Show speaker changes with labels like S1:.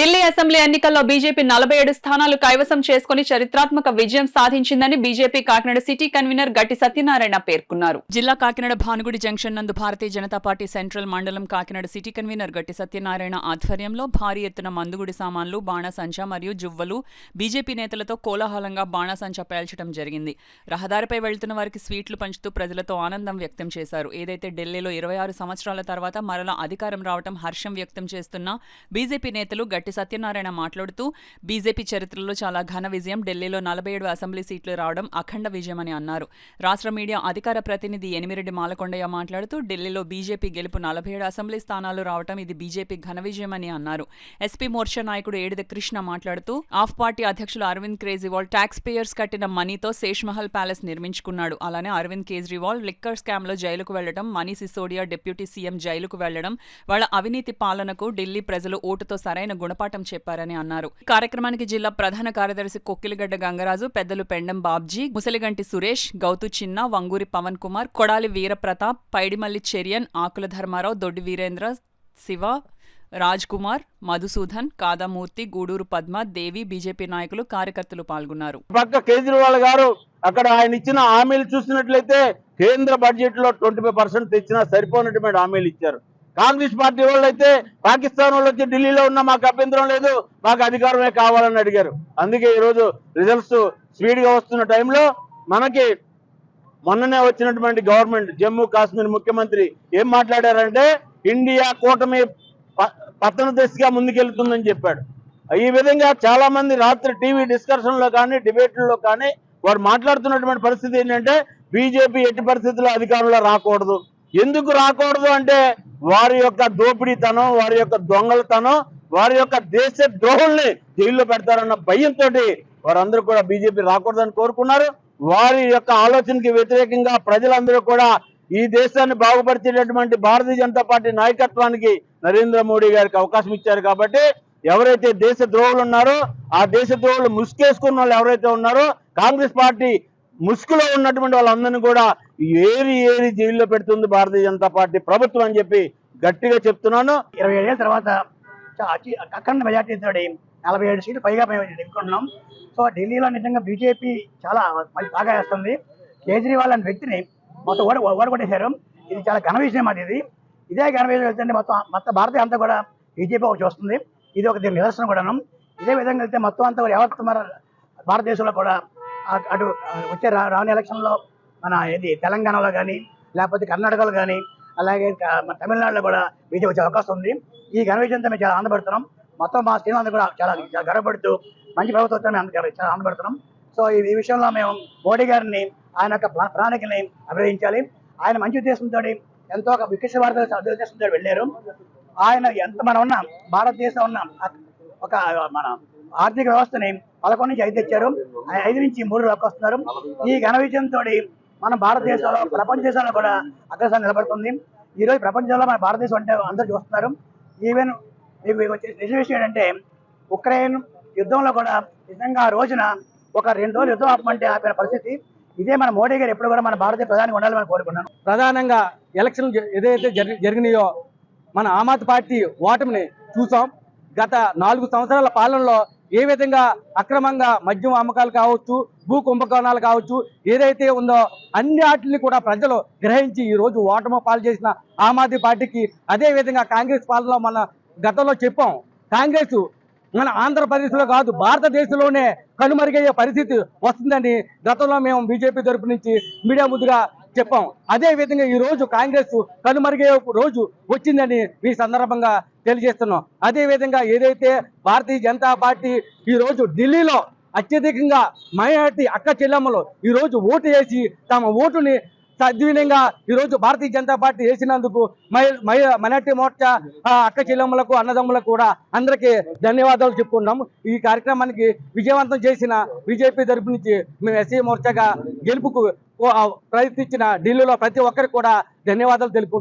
S1: Delhi assembly ఎన్నికల్లో BJP 47 స్థానాలు కైవసం చేసుకుని చరిత్రాత్మక విజయం సాధించిందని బీజేపీ కాకినాడ సిటీ కన్వీనర్ గట్టి సత్యనారాయణ పేర్కొన్నారు. జిల్లా కాకినాడ భానుగుడి జంక్షన్ నందు భారతీయ జనతా పార్టీ సెంట్రల్ మండలం కాకినాడ సిటీ కన్వీనర్ గట్టి సత్యనారాయణ ఆధ్వర్యంలో భారీ ఎత్తున మందుగుడి సామాన్లు, బాణాసంచా మరియు జువ్వలు బీజేపీ నేతలతో కోలాహలంగా బాణాసంచా పేల్చడం జరిగింది. రహదారిపై వెళ్తున్న వారికి స్వీట్లు పంచుతూ ప్రజలతో ఆనందం వ్యక్తం చేశారు. ఏదైతే ఢిల్లీలో 26 సంవత్సరాల తర్వాత మరలా అధికారం రావడం హర్షం వ్యక్తం చేస్తున్న బీజేపీ నేతలు గట్టి సత్యనారాయణ మాట్లాడుతూ బీజేపీ చరిత్రలో చాలా ఘన విజయం, ఢిల్లీలో 47 అసెంబ్లీ సీట్లు రావడం అఖండ విజయమని అన్నారు. రాష్ట్ర మీడియా అధికార ప్రతినిధి ఎనిమిరెడ్డి మాలకొండయ్య మాట్లాడుతూ ఢిల్లీలో బీజేపీ గెలుపు 47 అసెంబ్లీ స్థానాలు రావడం ఇది బీజేపీ ఘన విజయమని అన్నారు. ఎస్పీ మోర్చా నాయకుడు ఏడిద కృష్ణ మాట్లాడుతూ ఆఫ్ పార్టీ అధ్యక్షులు అరవింద్ కేజ్రీవాల్ ట్యాక్స్ పేయర్స్ కట్టిన మనీతో శేష్ మహల్ ప్యాలెస్ నిర్మించుకున్నాడు. అలానే అరవింద్ కేజ్రీవాల్ లిక్కర్ స్కామ్ లో జైలుకు వెళ్లడం, మనీష్ సిసోడియా డిప్యూటీ సీఎం జైలుకు వెళ్లడం, వాళ్ళ అవినీతి పాలనకు ఢిల్లీ ప్రజలు ఓటుతో సరైన గుణపాఠం చెప్పారని అన్నారు. కార్యక్రమానికి జిల్లా ప్రధాన కార్యదర్శి కొక్కిలిగడ్డ గంగరాజు, పెద్దలు పెండం బాబ్జీ, ముసలిగంటి సురేష్, గౌతు చిన్న, వంగూరి పవన్ కుమార్, కొడాలి వీరప్రతాప్, పైడిమల్లి చెరియన్, ఆకుల ధర్మారావు, దొడ్డి వీరేంద్ర, శివ, రాజ్ కుమార్, మధుసూదన్, కాదామూర్తి, గూడూరు పద్మ, దేవి, బీజేపీ నాయకులు, కార్యకర్తలు పాల్గొన్నారు.
S2: పక్క కేజ్రీవాల్ గారు అక్కడ ఆయన ఇచ్చిన హామీలు చూసినట్లయితే కేంద్ర బడ్జెట్ లో 25% తెచ్చినా సరిపోయినటువంటి హామీలు ఇచ్చారు. కాంగ్రెస్ పార్టీ వాళ్ళు అయితే పాకిస్తాన్ వాళ్ళు వచ్చి ఢిల్లీలో ఉన్న మాకు అభ్యంతరం లేదు, మాకు అధికారమే కావాలని అడిగారు. అందుకే ఈరోజు రిజల్ట్స్ స్పీడ్ గా వస్తున్న టైంలో మనకి మొన్ననే వచ్చినటువంటి గవర్నమెంట్ జమ్మూ కాశ్మీర్ ముఖ్యమంత్రి ఏం మాట్లాడారంటే ఇండియా కూటమి పతన దిశగా ముందుకెళ్తుందని చెప్పాడు. ఈ విధంగా చాలా మంది రాత్రి టీవీ డిస్కషన్ లో కానీ డిబేట్లలో కానీ వారు మాట్లాడుతున్నటువంటి పరిస్థితి ఏంటంటే బీజేపీ ఎట్టి పరిస్థితుల్లో అధికారంలో రాకూడదు. ఎందుకు రాకూడదు అంటే వారి యొక్క దోపిడీతనం, వారి యొక్క దొంగలతనం, వారి యొక్క దేశ ద్రోహుల్ని జైల్లో పెడతారన్న భయంతో వారందరూ కూడా బీజేపీ రాకూడదని కోరుకున్నారు. వారి యొక్క ఆలోచనకి వ్యతిరేకంగా ప్రజలందరూ కూడా ఈ దేశాన్ని బాగుపరిచేటటువంటి భారతీయ జనతా పార్టీ నాయకత్వానికి నరేంద్ర మోడీ గారికి అవకాశం ఇచ్చారు. కాబట్టి ఎవరైతే దేశ ద్రోహులు ఉన్నారో ఆ దేశ ద్రోహులు ముసుకేసుకున్న వాళ్ళు ఎవరైతే ఉన్నారో కాంగ్రెస్ పార్టీ ముసుగులో ఉన్నటువంటి వాళ్ళందరినీ కూడా ఏరి జైల్లో పెడుతుంది భారతీయ జనతా పార్టీ ప్రభుత్వం అని చెప్పి గట్టిగా చెప్తున్నాను.
S3: 27 ఏళ్ళ తర్వాత అఖండ మెజార్టీ తోటి 47 సీట్లు పైగా మేము ఎన్నుకుంటున్నాం. సో ఢిల్లీలో నిజంగా బీజేపీ చాలా బాగా వేస్తుంది. కేజ్రీవాల్ అనే వ్యక్తిని మొత్తం ఓడగొట్టేశారు. ఇది చాలా ఘన విషయం. ఇదే ఘన విషయం వెళ్తే మొత్తం భారతీయ అంతా కూడా బీజేపీ ఒకటి వస్తుంది. ఇది ఒక దీని నిదర్శనం కూడాను. ఇదే విధంగా వెళ్తే మొత్తం అంతా కూడా యావత్ మన భారతదేశంలో కూడా అటు వచ్చే రాని ఎలక్షన్లో మన తెలంగాణలో కానీ లేకపోతే కర్ణాటకలో కానీ అలాగే మన తమిళనాడులో కూడా బీజేపీ వచ్చే అవకాశం ఉంది. ఈ ఘన విజయంతో మేము చాలా ఆనందపడుతున్నాం. మొత్తం మా శ్రీమంతా కూడా చాలా గర్వపడుతూ మంచి ప్రభుత్వం మేము చాలా ఆనందపడుతున్నాం. సో ఈ విషయంలో మేము మోడీ గారిని ఆయన యొక్క ప్రణాళికని అభినందించాలి. ఆయన మంచి ఉద్దేశంతో ఎంతో ఒక వికసిత భారత ఉద్దేశంతో వెళ్ళారు. ఆయన ఎంత మనం ఉన్న భారతదేశం ఉన్న ఒక మన ఆర్థిక వ్యవస్థని 11 నుంచి 5 తెచ్చారు. 5 నుంచి 3 వస్తున్నారు. ఈ ఘన విజయంతో మన భారతదేశంలో ప్రపంచ దేశాల్లో కూడా అగ్రస్థానం నిలబడుతుంది. ఈ రోజు ప్రపంచంలో మన భారతదేశం అంటే అందరూ చూస్తున్నారు. ఈవెన్ నిజ విషయం ఏంటంటే ఉక్రెయిన్ యుద్ధంలో కూడా నిజంగా ఆ రోజున ఒక 2 రోజులు యుద్ధం ఆపమంటే ఆపిన పరిస్థితి. ఇదే మన మోడీ గారు ఎప్పుడు కూడా మన భారతీయ ప్రధాని ఉండాలని కోరుకున్నాను.
S4: ప్రధానంగా ఎలక్షన్ ఏదైతే జరిగినాయో మన ఆమ్ ఆద్మీ పార్టీ ఓటమిని చూసాం. గత 4 సంవత్సరాల పాలనలో ఏ విధంగా అక్రమంగా మద్యం అమ్మకాలు కావచ్చు, భూ కుంభకోణాలు కావచ్చు, ఏదైతే ఉందో అన్ని వాటిని కూడా ప్రజలు గ్రహించి ఈ రోజు ఓటమి పాలు చేసిన ఆమ్ ఆద్మీ పార్టీకి అదే విధంగా కాంగ్రెస్ పాలనలో మన గతంలో చెప్పాం. కాంగ్రెస్ మన ఆంధ్రప్రదేశ్లో కాదు భారతదేశంలోనే కనుమరుగయ్యే పరిస్థితి వస్తుందని గతంలో మేము బీజేపీ తరపు నుంచి మీడియా ముందుగా చెప్పాం. అదే విధంగా ఈ రోజు కాంగ్రెస్ కనుమరుగయ్యే రోజు వచ్చిందని ఈ సందర్భంగా తెలియజేస్తున్నాం. అదే విధంగా ఏదైతే భారతీయ జనతా పార్టీ ఈ రోజు ఢిల్లీలో అత్యధికంగా మైనారిటీ అక్క చెల్లెమ్మలు ఈ రోజు ఓటు వేసి తమ ఓటుని సద్వినియంగా ఈ రోజు భారతీయ జనతా పార్టీ వేసినందుకు మైనారిటీ మోర్చా అక్క చెల్లెమ్మలకు అన్నదమ్ములకు కూడా అందరికీ ధన్యవాదాలు చెప్పుకున్నాము. ఈ కార్యక్రమానికి విజయవంతం చేసిన బీజేపీ తరపు నుంచి మేము ఎస్సీ మోర్చాగా గెలుపుకు ప్రయత్నించిన ఢిల్లీలో ప్రతి ఒక్కరికి కూడా ధన్యవాదాలు తెలుపుకుంటున్నాం.